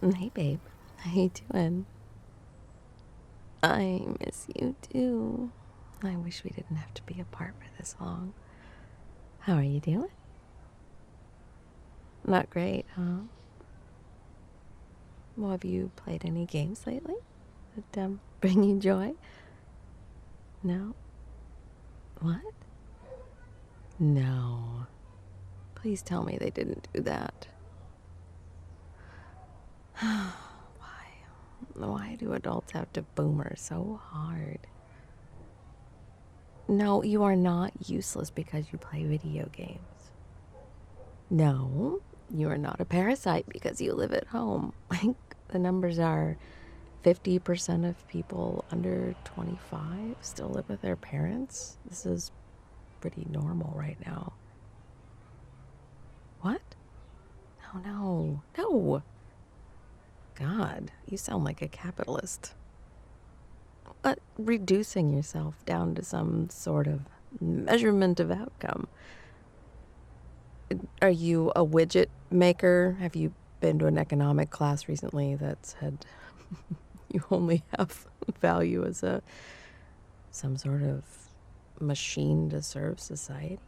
Hey, babe. How you doing? I miss you too. I wish we didn't have to be apart for this long. How are you doing? Not great, huh? Well, have you played any games lately that bring you joy? No? What? No. Please tell me they didn't do that. Why? Why do adults have to boomer so hard? No, you are not useless because you play video games. No, you are not a parasite because you live at home. Like, the numbers are 50% of people under 25 still live with their parents. This is pretty normal right now. What? No. God, you sound like a capitalist. But reducing yourself down to some sort of measurement of outcome. Are you a widget maker? Have you been to an economic class recently that said you only have value as some sort of machine to serve society?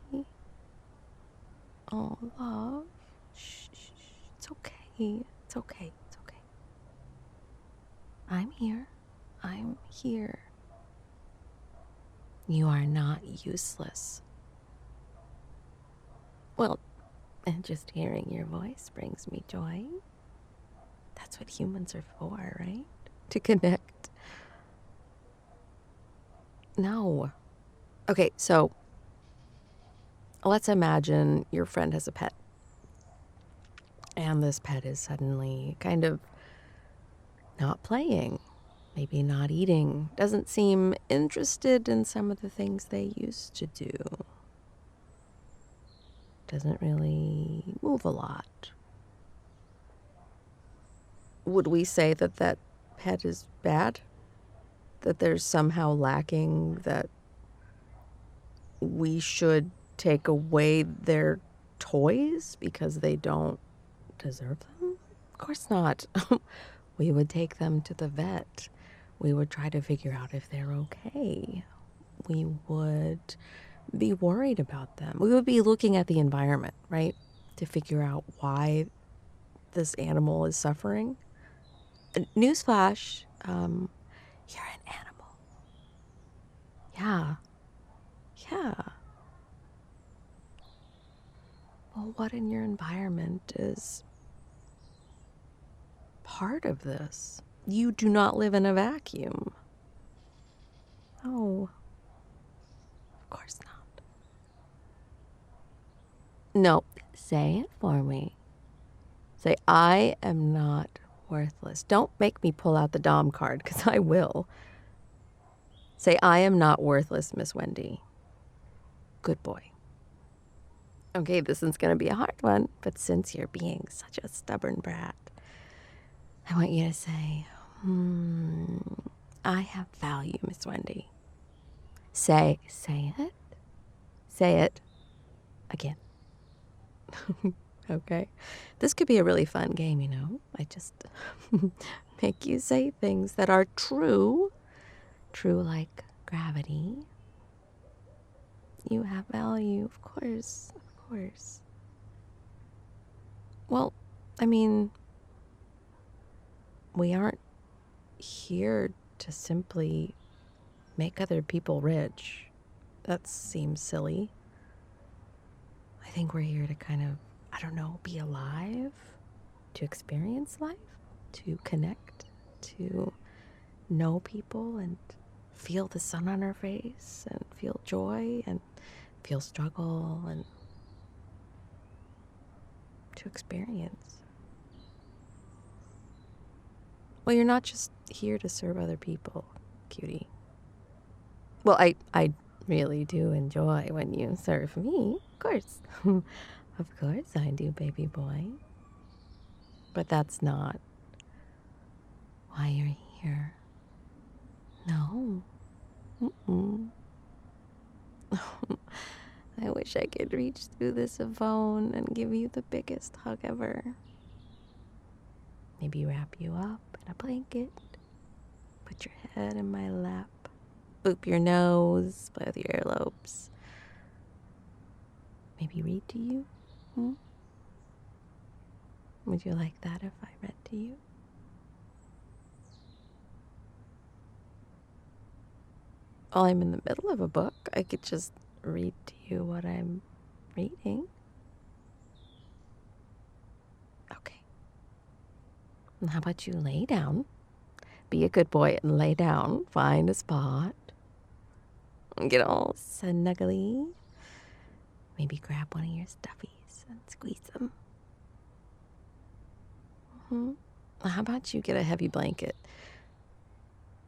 Oh, love. Shh. It's okay. It's okay. It's okay. I'm here. I'm here. You are not useless. Well, and just hearing your voice brings me joy. That's what humans are for, right? To connect. No. Okay, so let's imagine your friend has a pet. And this pet is suddenly kind of not playing, maybe not eating, doesn't seem interested in some of the things they used to do, doesn't really move a lot. Would we say that that pet is bad? That there's somehow lacking, that we should take away their toys because they don't deserve them? Of course not. We would take them to the vet. We would try to figure out if they're okay. We would be worried about them. We would be looking at the environment, right? To figure out why this animal is suffering. Newsflash, you're an animal. Yeah. Well, what in your environment is part of this? You do not live in a vacuum. No, of course not. No, say it for me. Say, I am not worthless. Don't make me pull out the Dom card, because I will. Say, I am not worthless, Miss Wendy. Good boy. Okay, this one's going to be a hard one, but since you're being such a stubborn brat, I want you to say, I have value, Miss Wendy. Say it. Say it again. Okay. This could be a really fun game, you know. I just make you say things that are true. True like gravity. You have value, of course. Of course. Well, I mean, we aren't here to simply make other people rich. That seems silly. I think we're here to kind of, I don't know, be alive, to experience life, to connect, to know people and feel the sun on our face and feel joy and feel struggle and to experience. Well, you're not just here to serve other people, cutie. Well, I really do enjoy when you serve me, of course. Of course I do, baby boy. But that's not why you're here. No. Mm-mm. I wish I could reach through this phone and give you the biggest hug ever. Maybe wrap you up in a blanket. Put your head in my lap. Boop your nose. Play with your earlobes. Maybe read to you. Would you like that if I read to you? While I'm in the middle of a book, I could just read to you what I'm reading. Okay. And how about you lay down? Be a good boy and lay down. Find a spot. Get all snuggly. Maybe grab one of your stuffies and squeeze them. How about you get a heavy blanket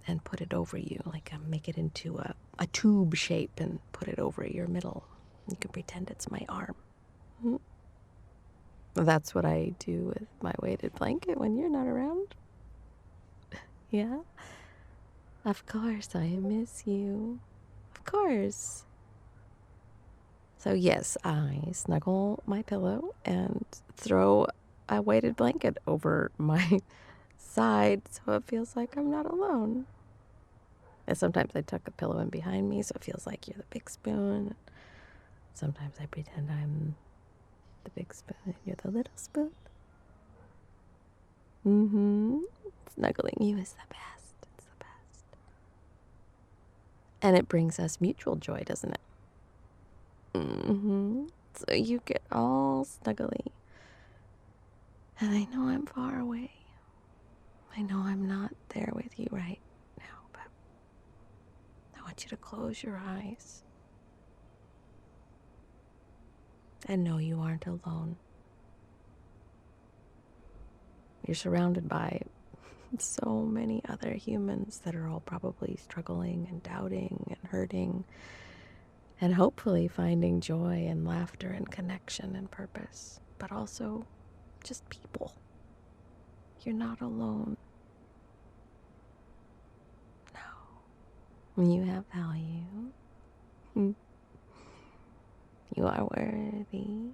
and put it over you, like make it into a tube shape and put it over your middle. You can pretend it's my arm. That's what I do with my weighted blanket when you're not around. Yeah? Of course, I miss you. Of course. So yes, I snuggle my pillow and throw a weighted blanket over my side so it feels like I'm not alone. And sometimes I tuck a pillow in behind me so it feels like you're the big spoon. Sometimes I pretend I'm the big spoon and you're the little spoon. Snuggling you is the best. It's the best. And it brings us mutual joy, doesn't it? So you get all snuggly. And I know I'm far away. I know I'm not there with you right now, but I want you to close your eyes and know you aren't alone. You're surrounded by so many other humans that are all probably struggling and doubting and hurting and hopefully finding joy and laughter and connection and purpose, but also just people. You're not alone. No. You have value. You are worthy.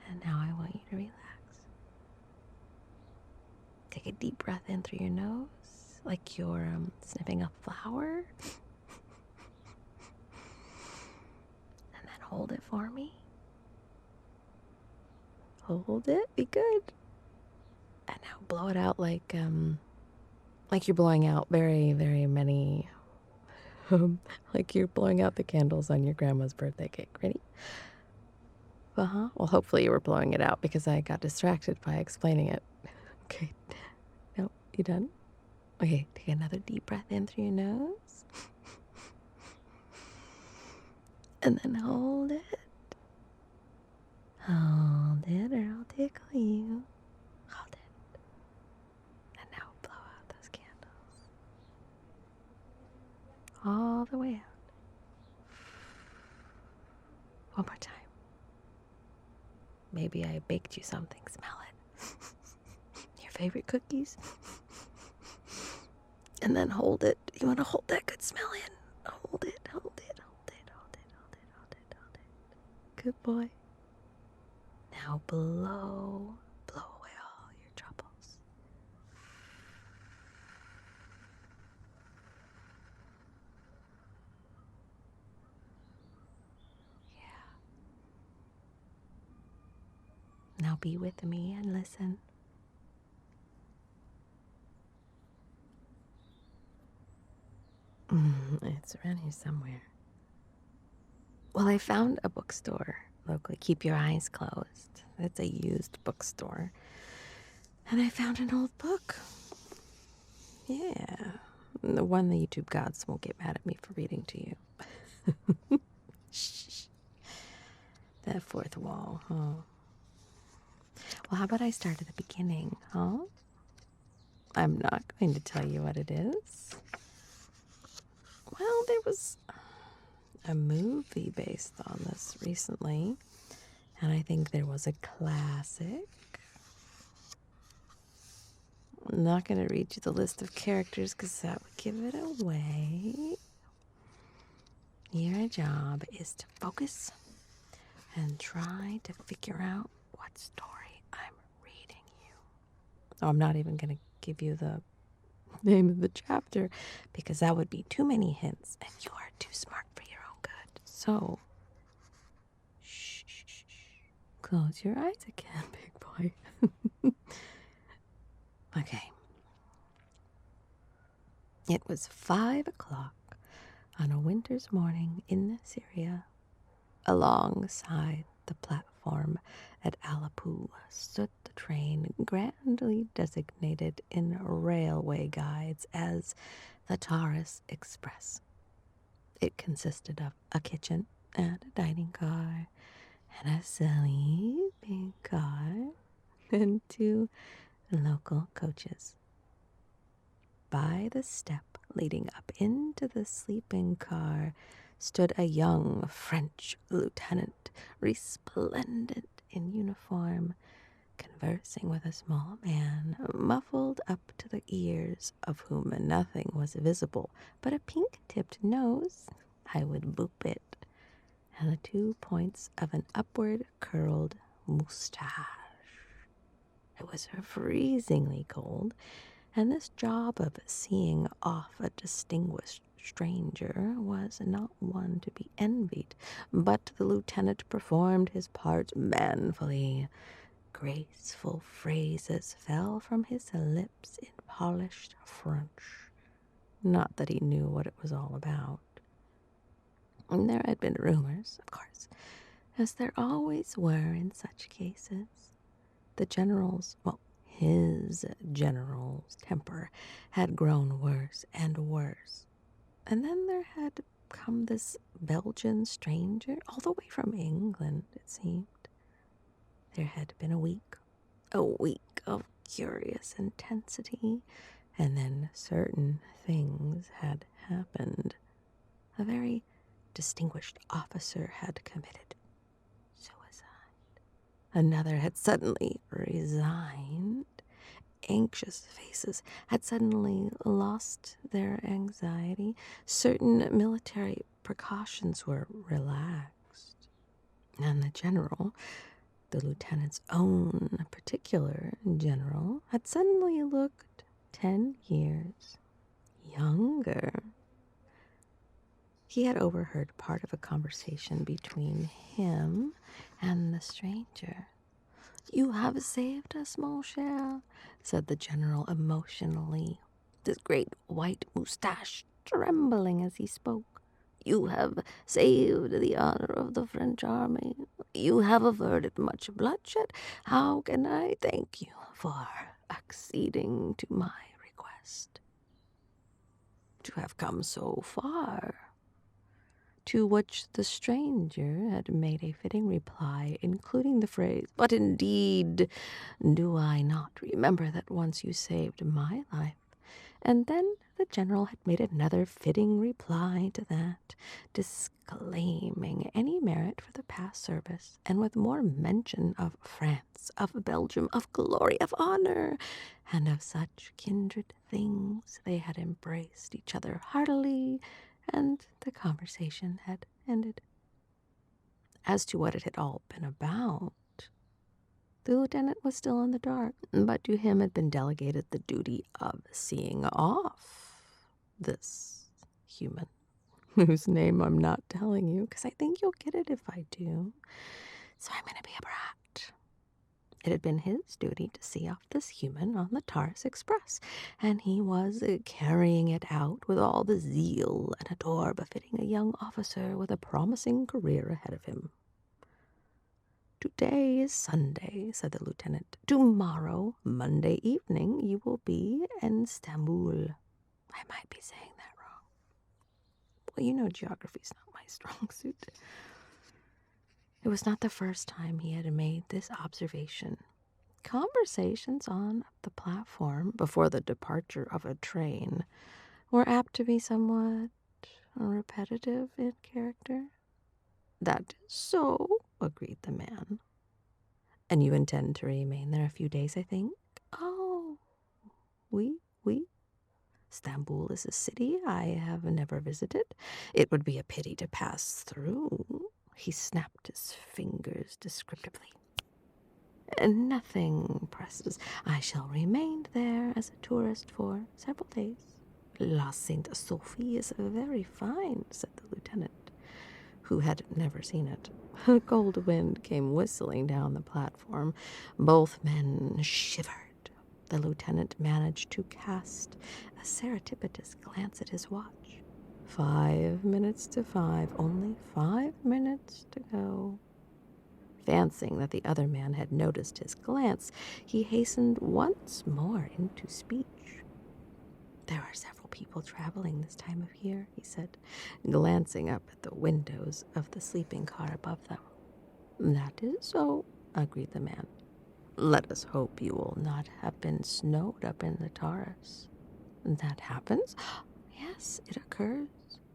And now I want you to relax. Take a deep breath in through your nose, like you're sniffing a flower. And then hold it for me. Hold it. Be good. And now blow it out like you're blowing out very, very many. Like you're blowing out the candles on your grandma's birthday cake. Ready? Well, hopefully you were blowing it out because I got distracted by explaining it. Okay. No, you done? Okay, take another deep breath in through your nose. And then hold it. Hold it or I'll tickle you. Hold it. And now blow out those candles. All the way out. One more time. Maybe I baked you something. Smell it. Your favorite cookies. And then hold it. You want to hold that good smell in. Hold it, hold it, hold it, hold it, hold it, hold it, hold it. Good boy. Now blow away all your troubles. Yeah. Now be with me and listen. It's around here somewhere. Well, I found a bookstore locally. Keep your eyes closed. It's a used bookstore. And I found an old book. Yeah. The one the YouTube gods won't get mad at me for reading to you. Shh. That fourth wall, huh? Well, how about I start at the beginning, huh? I'm not going to tell you what it is. Well, there was a movie based on this recently, and I think there was a classic. I'm not going to read you the list of characters because that would give it away. Your job is to focus and try to figure out what story I'm reading you. Oh, I'm not even going to give you the name of the chapter because that would be too many hints and you are too smart for your own good. So, shh, shh, shh, shh. Close your eyes again, big boy. Okay. It was 5 o'clock on a winter's morning in Syria. Alongside the platform at Aleppo stood the train grandly designated in railway guides as the Taurus Express. It consisted of a kitchen and a dining car and a sleeping car and 2 local coaches. By the step leading up into the sleeping car stood a young French lieutenant, resplendent in uniform, conversing with a small man, muffled up to the ears, of whom nothing was visible but a pink-tipped nose, I would boop it, and the 2 points of an upward curled moustache. It was freezingly cold, and this job of seeing off a distinguished stranger was not one to be envied, but the lieutenant performed his part manfully. Graceful phrases fell from his lips in polished French. Not that he knew what it was all about. There had been rumors, of course, as there always were in such cases. The general's, his general's temper had grown worse and worse. And then there had come this Belgian stranger, all the way from England, it seemed. There had been a week of curious intensity, and then certain things had happened. A very distinguished officer had committed suicide. Another had suddenly resigned. Anxious faces had suddenly lost their anxiety. Certain military precautions were relaxed. And the general, the lieutenant's own particular general, had suddenly looked 10 years younger. He had overheard part of a conversation between him and the stranger. "You have saved us, mon cher," said the general emotionally, his great white moustache trembling as he spoke. "You have saved the honor of the French army. You have averted much bloodshed. How can I thank you for acceding to my request? To have come so far." To which the stranger had made a fitting reply, including the phrase, "But indeed, do I not remember that once you saved my life?" And then the general had made another fitting reply to that, disclaiming any merit for the past service, and with more mention of France, of Belgium, of glory, of honor, and of such kindred things. They had embraced each other heartily, and the conversation had ended. As to what it had all been about, the lieutenant was still in the dark, but to him had been delegated the duty of seeing off this human, whose name I'm not telling you, because I think you'll get it if I do. So I'm going to be a brat. It had been his duty to see off this human on the Taurus Express, and he was carrying it out with all the zeal and ardor befitting a young officer with a promising career ahead of him. "Today is Sunday," said the lieutenant. "Tomorrow, Monday evening, you will be in Istanbul." I might be saying that wrong. Well, you know geography's not my strong suit. It was not the first time he had made this observation. Conversations on the platform before the departure of a train were apt to be somewhat repetitive in character. "That is so," agreed the man. "And you intend to remain there a few days, I think?" "Oh, oui. Istanbul is a city I have never visited. It would be a pity to pass through." He snapped his fingers descriptively. Nothing presses. I shall remain there as a tourist for several days. La Sainte Sophie is very fine, said the lieutenant, who had never seen it. A cold wind came whistling down the platform. Both men shivered. The lieutenant managed to cast a surreptitious glance at his watch. 5 minutes to 5, only 5 minutes to go. Fancying that the other man had noticed his glance, he hastened once more into speech. There are several people traveling this time of year, he said, glancing up at the windows of the sleeping car above them. That is so, agreed the man. Let us hope you will not have been snowed up in the Taurus. That happens? Yes, it occurs.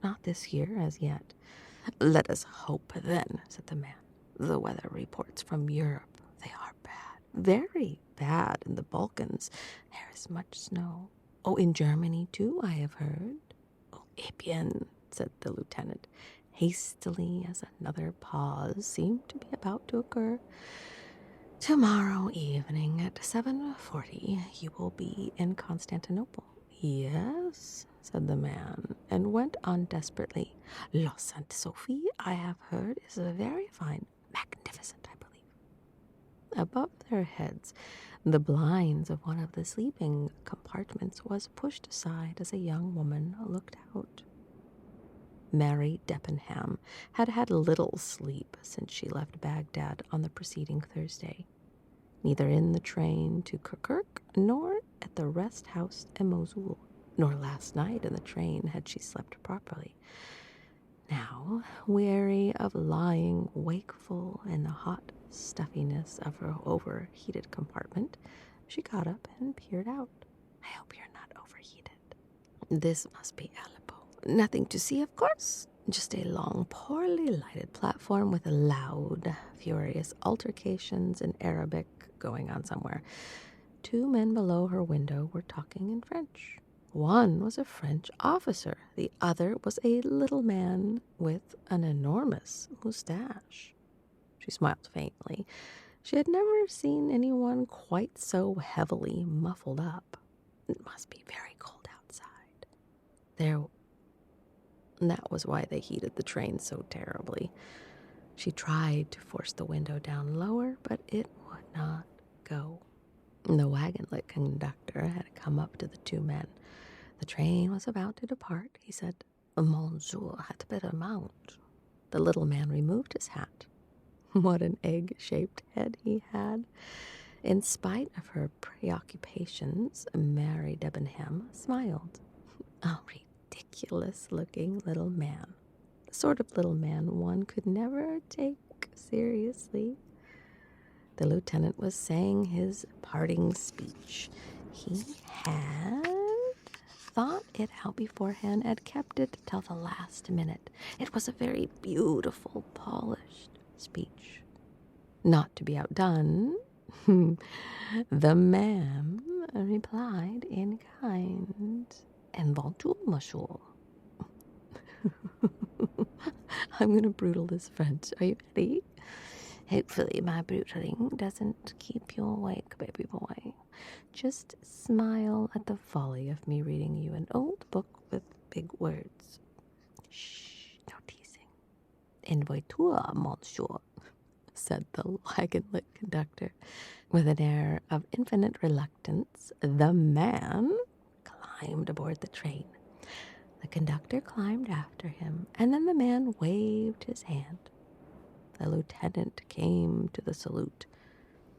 Not this year as yet. Let us hope then, said the man. The weather reports from Europe, they are bad, very bad in the Balkans. There is much snow. Oh, in Germany too, I have heard. Oh, bien, said the lieutenant, hastily as another pause seemed to be about to occur. Tomorrow evening at 7:40, you will be in Constantinople. Yes, said the man, and went on desperately. La Sainte Sophie, I have heard, is very fine, magnificent, I believe. Above their heads, the blinds of one of the sleeping compartments was pushed aside as a young woman looked out. Mary Debenham had had little sleep since she left Baghdad on the preceding Thursday. Neither in the train to Kirkuk nor at the rest house in Mosul, nor last night in the train had she slept properly. Now, weary of lying wakeful in the hot stuffiness of her overheated compartment, she got up and peered out. I hope you're not overheated. This must be Aleppo. Nothing to see, of course. Just a long, poorly lighted platform with loud, furious altercations in Arabic going on somewhere. 2 men below her window were talking in French. One was a French officer. The other was a little man with an enormous mustache. She smiled faintly. She had never seen anyone quite so heavily muffled up. It must be very cold outside. That was why they heated the train so terribly. She tried to force the window down lower, but it would not go. The wagon-lit conductor had come up to the 2 men. The train was about to depart, he said. Monsieur had better mount. The little man removed his hat. What an egg-shaped head he had. In spite of her preoccupations, Mary Debenham smiled. A ridiculous-looking little man. The sort of little man one could never take seriously. The lieutenant was saying his parting speech. He had thought it out beforehand and kept it till the last minute. It was a very beautiful, polished speech. Not to be outdone, the man replied in kind. And bonjour, monsieur. I'm going to brutal this French. Are you ready? Hopefully my brutaling doesn't keep you awake, baby boy. Just smile at the folly of me reading you an old book with big words. Shh, no teasing. En voiture, monsieur, said the wagon-lit conductor. With an air of infinite reluctance, the man climbed aboard the train. The conductor climbed after him, and then the man waved his hand. The lieutenant came to the salute.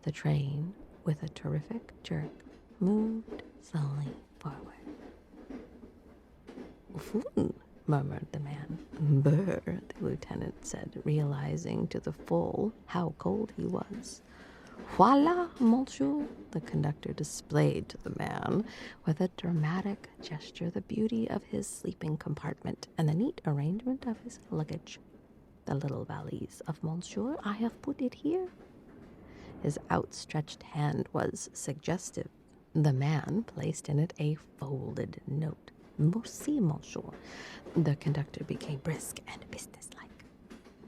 The train, with a terrific jerk, moved slowly forward. Food, murmured the man. Brr, the lieutenant said, realizing to the full how cold he was. Voila, monsieur, the conductor displayed to the man with a dramatic gesture the beauty of his sleeping compartment and the neat arrangement of his luggage. The little valise of monsieur, I have put it here. His outstretched hand was suggestive. The man placed in it a folded note. Merci, monsieur. The conductor became brisk and businesslike.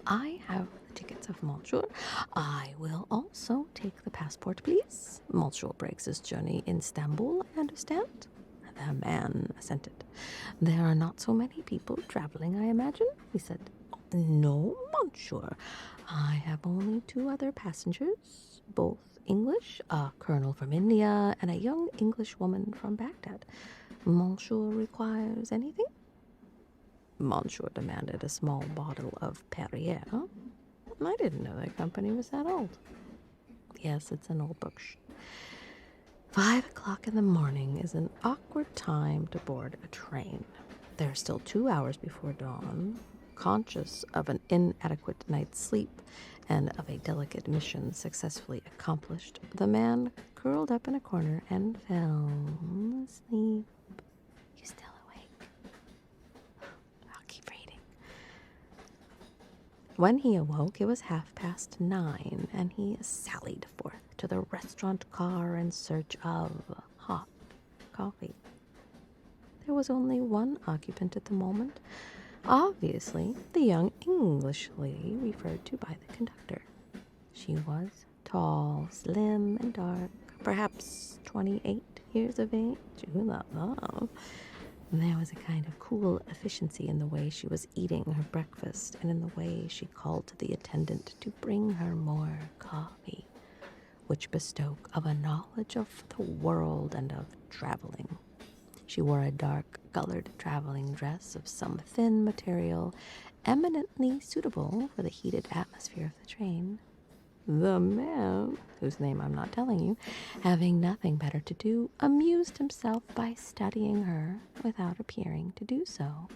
I have the tickets of Monsieur. I will also take the passport, please. Monsieur breaks his journey in Istanbul, I understand. The man assented. There are not so many people traveling, I imagine, he said. No, Monsieur. I have only 2 other passengers, both English, a colonel from India, and a young English woman from Baghdad. Monsieur requires anything? Monsieur demanded a small bottle of Perrier. I didn't know that company was that old. Yes, it's an old book. 5 o'clock in the morning is an awkward time to board a train. There are still 2 hours before dawn. Conscious of an inadequate night's sleep and of a delicate mission successfully accomplished, the man curled up in a corner and fell asleep. You still awake? I'll keep reading. When he awoke, it was 9:30, and he sallied forth to the restaurant car in search of hot coffee. There was only one occupant at the moment. Obviously, the young English lady referred to by the conductor. She was tall, slim, and dark, perhaps 28 years of age. Ooh la la. There was a kind of cool efficiency in the way she was eating her breakfast and in the way she called to the attendant to bring her more coffee, which bespoke of a knowledge of the world and of traveling. She wore a dark-colored traveling dress of some thin material, eminently suitable for the heated atmosphere of the train. The man, whose name I'm not telling you, having nothing better to do, amused himself by studying her without appearing to do so.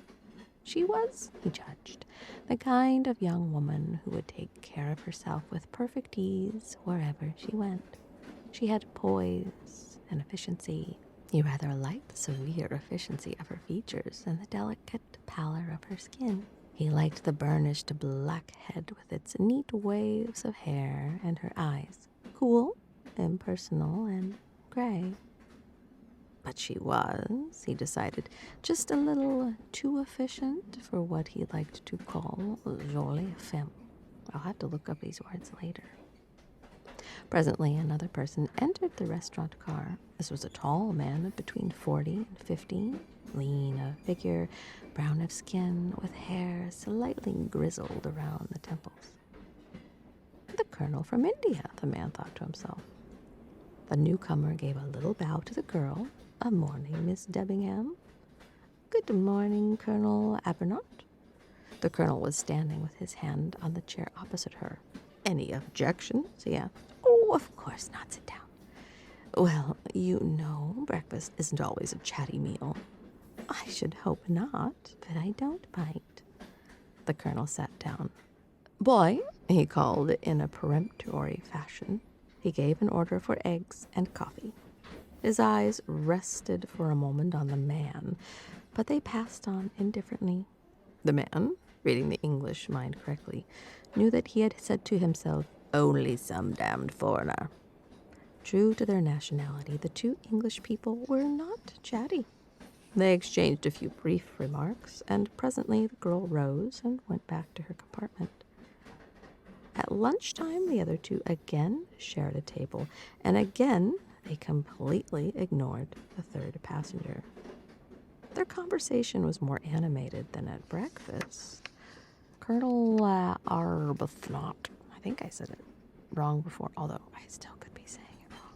She was, he judged, the kind of young woman who would take care of herself with perfect ease wherever she went. She had poise and efficiency. He rather liked the severe efficiency of her features and the delicate pallor of her skin. He liked the burnished black head with its neat waves of hair and her eyes, cool, impersonal, and gray. But she was, he decided, just a little too efficient for what he liked to call jolie femme. I'll have to look up these words later. Presently, another person entered the restaurant car. This was a tall man of between 40 and 50, lean of figure, brown of skin, with hair slightly grizzled around the temples. The colonel from India, the man thought to himself. The newcomer gave a little bow to the girl. "Good morning, Miss Debenham." "Good morning, Colonel Abernaut." The colonel was standing with his hand on the chair opposite her. "Any objections?" he asked. "Oh, of course not. Sit down." "Well, you know, breakfast isn't always a chatty meal." "I should hope not, but I don't bite." The colonel sat down. "Boy," he called in a peremptory fashion. He gave an order for eggs and coffee. His eyes rested for a moment on the man, but they passed on indifferently. The man, reading the English mind correctly, knew that he had said to himself, "Only some damned foreigner." True to their nationality, the 2 English people were not chatty. They exchanged a few brief remarks, and presently the girl rose and went back to her compartment. At lunchtime, the other 2 again shared a table, and again they completely ignored the 3rd passenger. Their conversation was more animated than at breakfast. Colonel Arbuthnot, I think I said it wrong before, although I still could be saying it wrong,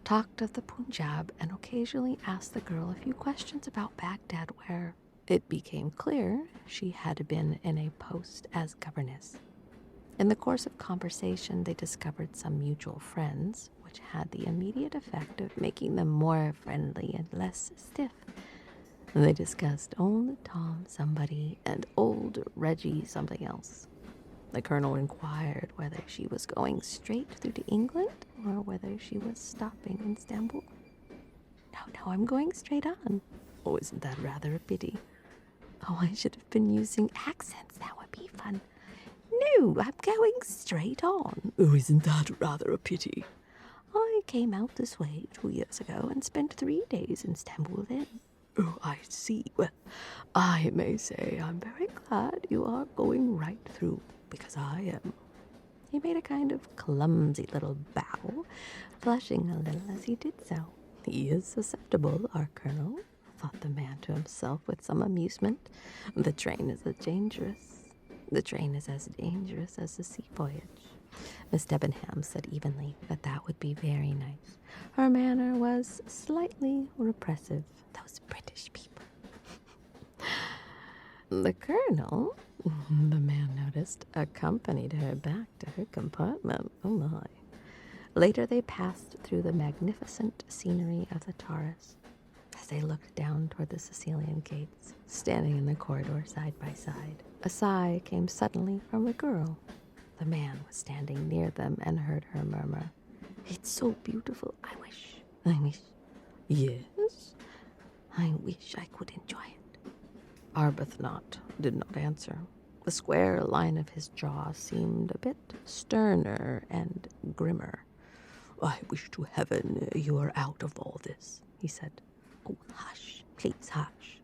talked of the Punjab and occasionally asked the girl a few questions about Baghdad, where it became clear she had been in a post as governess. In the course of conversation, they discovered some mutual friends, which had the immediate effect of making them more friendly and less stiff. They discussed old Tom somebody and old Reggie something else. The colonel inquired whether she was going straight through to England or whether she was stopping in Istanbul. No, I'm going straight on." "Oh, isn't that rather a pity?" "Oh, I should have been using accents. That would be fun." "No, I'm going straight on." "Oh, isn't that rather a pity?" "I came out this way 2 years ago and spent 3 days in Istanbul then." "Oh, I see. Well, I may say I'm very glad you are going right through. because I am. He made a kind of clumsy little bow, blushing a little as he did so. He is susceptible, our colonel, thought the man to himself with some amusement. The train is as dangerous as the sea voyage. Miss Debenham said evenly that would be very nice. Her manner was slightly repressive. Those British people. The colonel, the man noticed, accompanied her back to her compartment. Oh my. Later they passed through the magnificent scenery of the Taurus. As they looked down toward the Sicilian gates, standing in the corridor side by side, a sigh came suddenly from the girl. The man was standing near them and heard her murmur, "It's so beautiful. I wish. Yes? I wish I could enjoy it." Arbuthnot did not answer. The square line of his jaw seemed a bit sterner and grimmer. "I wish to heaven you were out of all this," he said. "Oh, hush, please hush."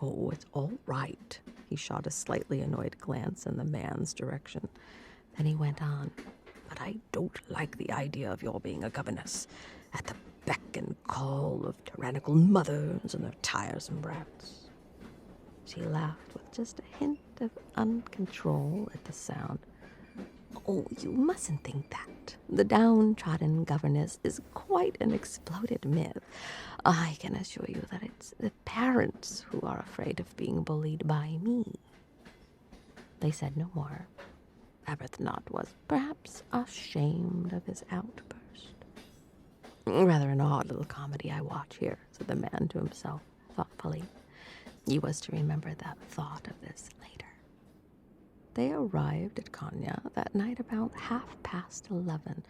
"Oh, it's all right." He shot a slightly annoyed glance in the man's direction. Then he went on, "But I don't like the idea of your being a governess, at the beck and call of tyrannical mothers and their tiresome brats." She laughed with just a hint of uncontrol at the sound. "Oh, you mustn't think that. The downtrodden governess is quite an exploded myth. I can assure you that it's the parents who are afraid of being bullied by me." They said no more. Arbuthnot was perhaps ashamed of his outburst. "Rather an odd little comedy I watch here," said the man to himself thoughtfully. He was to remember that thought of this later. They arrived at Konya that night about 11:30.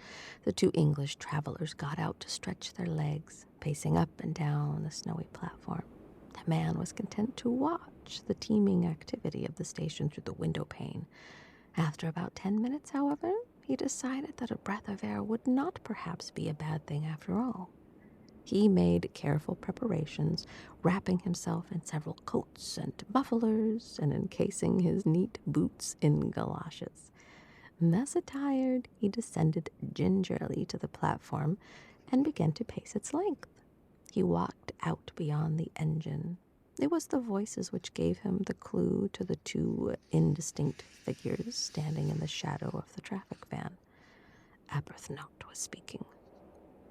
The two English travelers got out to stretch their legs, pacing up and down the snowy platform. The man was content to watch the teeming activity of the station through the window pane. After about 10 minutes, however, he decided that a breath of air would not perhaps be a bad thing after all. He made careful preparations, wrapping himself in several coats and mufflers and encasing his neat boots in galoshes. Thus attired, he descended gingerly to the platform and began to pace its length. He walked out beyond the engine. It was the voices which gave him the clue to the two indistinct figures standing in the shadow of the traffic van. Arbuthnot was speaking.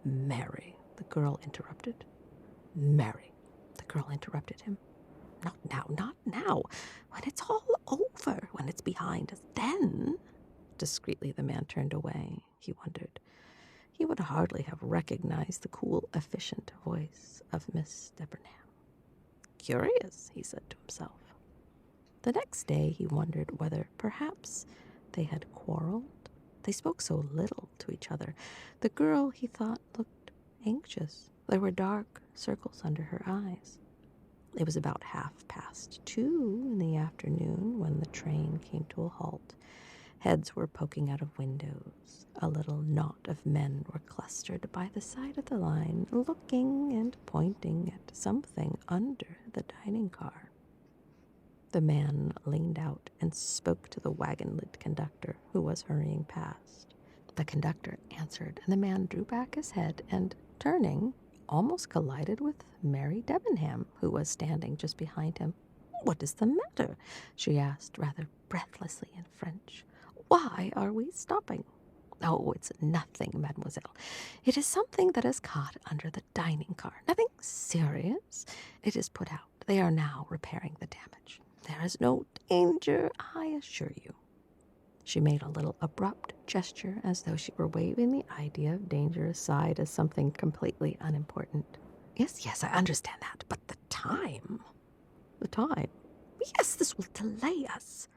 "Mary," the girl interrupted. "Mary," the girl interrupted him. "Not now, not now. When it's all over, when it's behind us, then..." Discreetly the man turned away. He wondered. He would hardly have recognized the cool, efficient voice of Miss Debenham. "Curious," he said to himself. The next day he wondered whether perhaps they had quarreled. They spoke so little to each other. The girl, he thought, looked anxious. There were dark circles under her eyes. It was about 2:30 in the afternoon when the train came to a halt. Heads were poking out of windows. A little knot of men were clustered by the side of the line, looking and pointing at something under the dining car. The man leaned out and spoke to the wagon-lid conductor, who was hurrying past. The conductor answered, and the man drew back his head and, turning, almost collided with Mary Debenham, who was standing just behind him. "What is the matter?" she asked, rather breathlessly in French. "Why are we stopping?" "Oh, it's nothing, mademoiselle. It is something that is caught under the dining car. Nothing serious. It is put out. They are now repairing the damage. There is no danger, I assure you." She made a little abrupt gesture as though she were waving the idea of danger aside as something completely unimportant. Yes, I understand that, but the time..." "The time? Yes, this will delay us."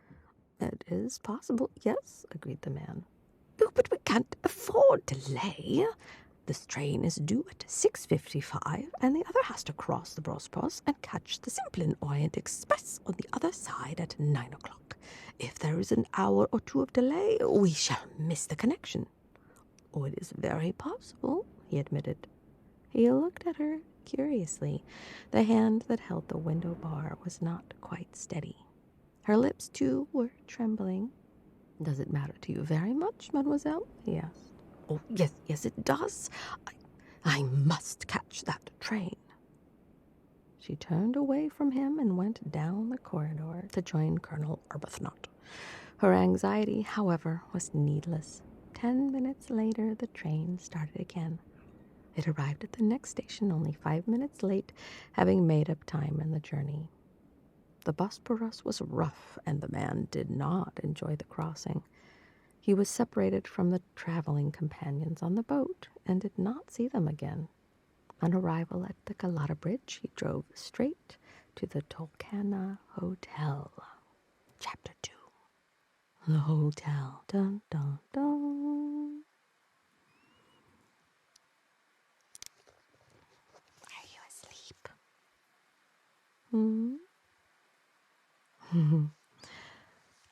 "It is possible, yes," agreed the man. "Oh, but we can't afford delay. This train is due at 6:55, and the other has to cross the Bosporus and catch the Simplon Orient Express on the other side at 9 o'clock. If there is an hour or two of delay, we shall miss the connection." "Oh, it is very possible," he admitted. He looked at her curiously. The hand that held the window bar was not quite steady. Her lips, too, were trembling. Does it matter to you very much, mademoiselle? He asked. Oh, yes, yes, it does. I must catch that train. She turned away from him and went down the corridor to join Colonel Arbuthnot. Her anxiety, however, was needless. 10 minutes later, the train started again. It arrived at the next station only 5 minutes late, having made up time in the journey. The Bosporus was rough, and the man did not enjoy the crossing. He was separated from the traveling companions on the boat and did not see them again. On arrival at the Galata Bridge, he drove straight to the Tolkana Hotel. Chapter 2. The hotel. Dun, dun, dun. Are you asleep?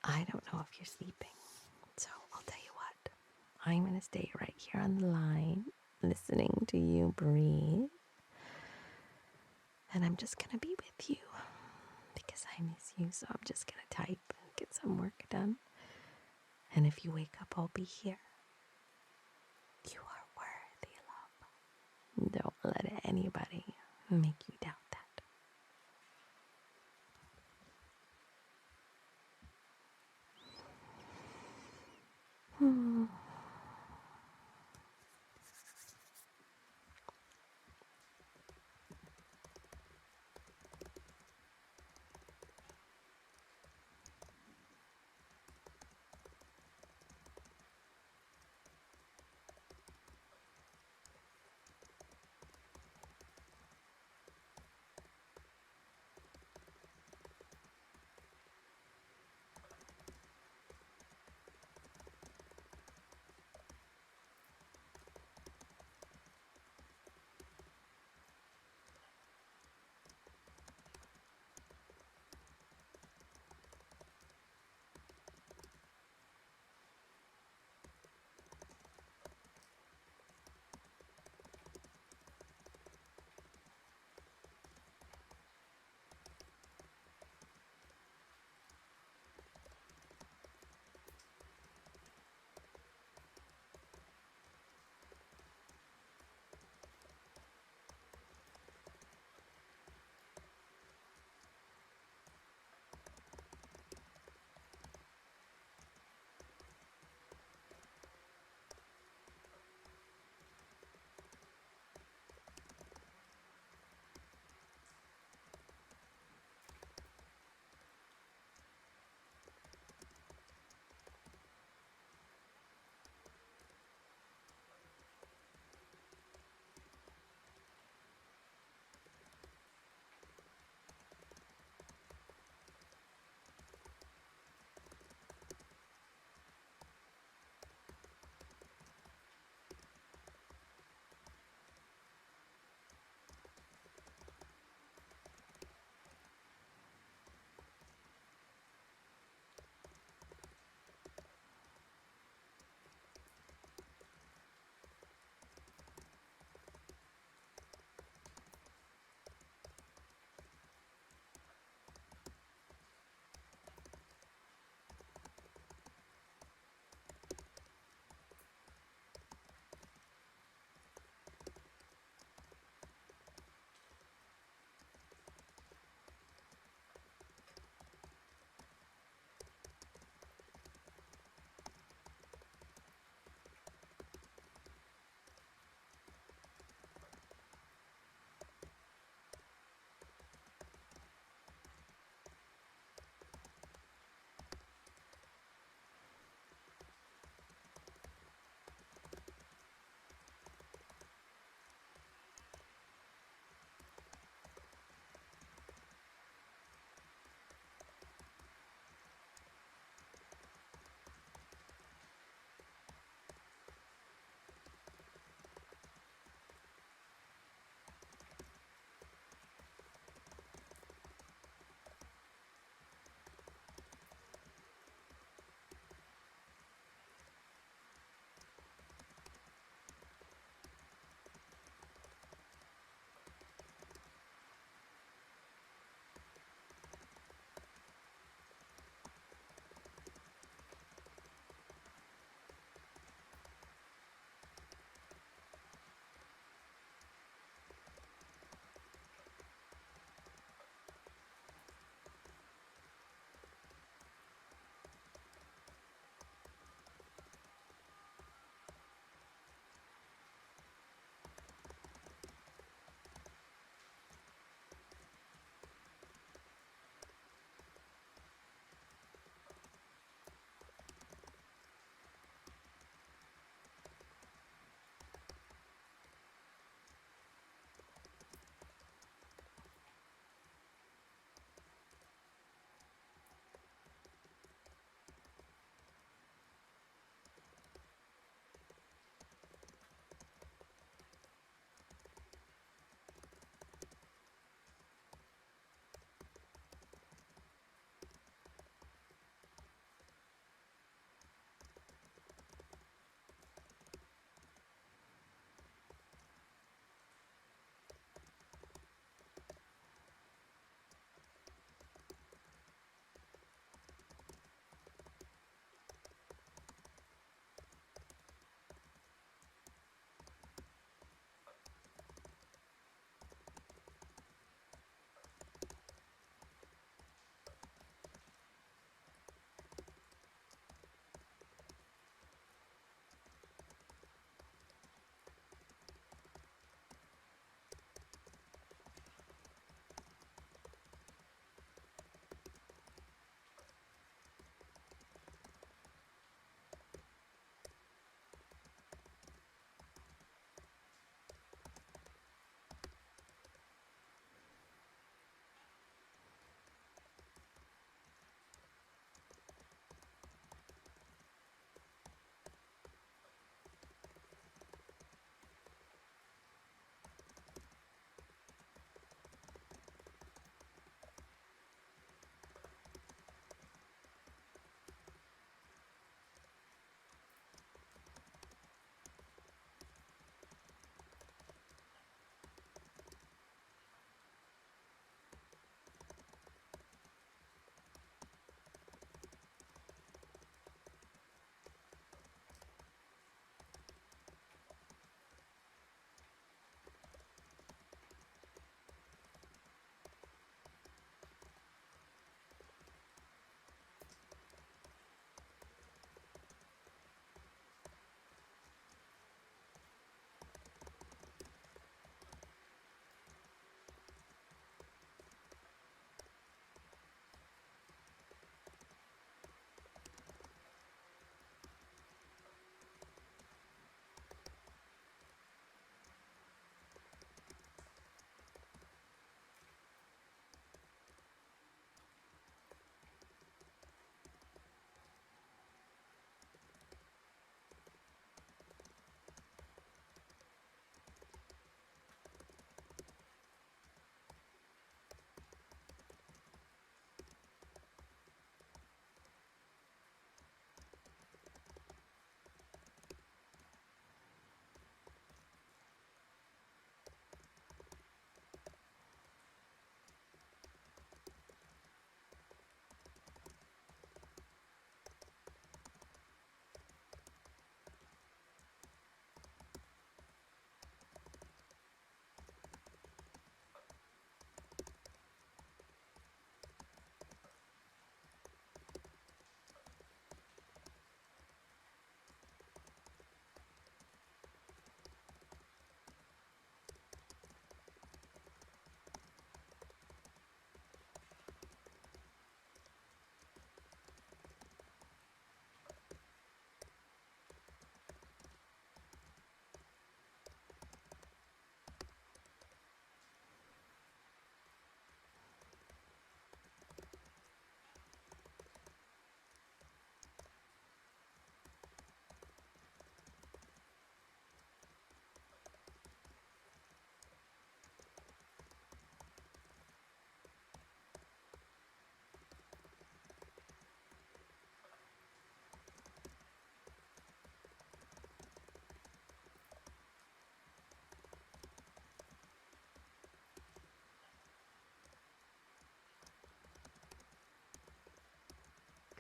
I don't know if you're sleeping, so I'll tell you what. I'm going to stay right here on the line, listening to you breathe. And I'm just going to be with you because I miss you, so I'm just going to type and get some work done. And if you wake up, I'll be here. You are worthy, love. Don't let anybody make you doubt that.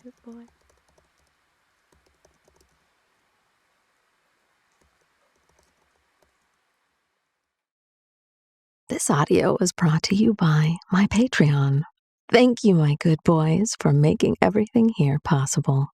Good boy. This audio was brought to you by my Patreon. Thank you, my good boys, for making everything here possible.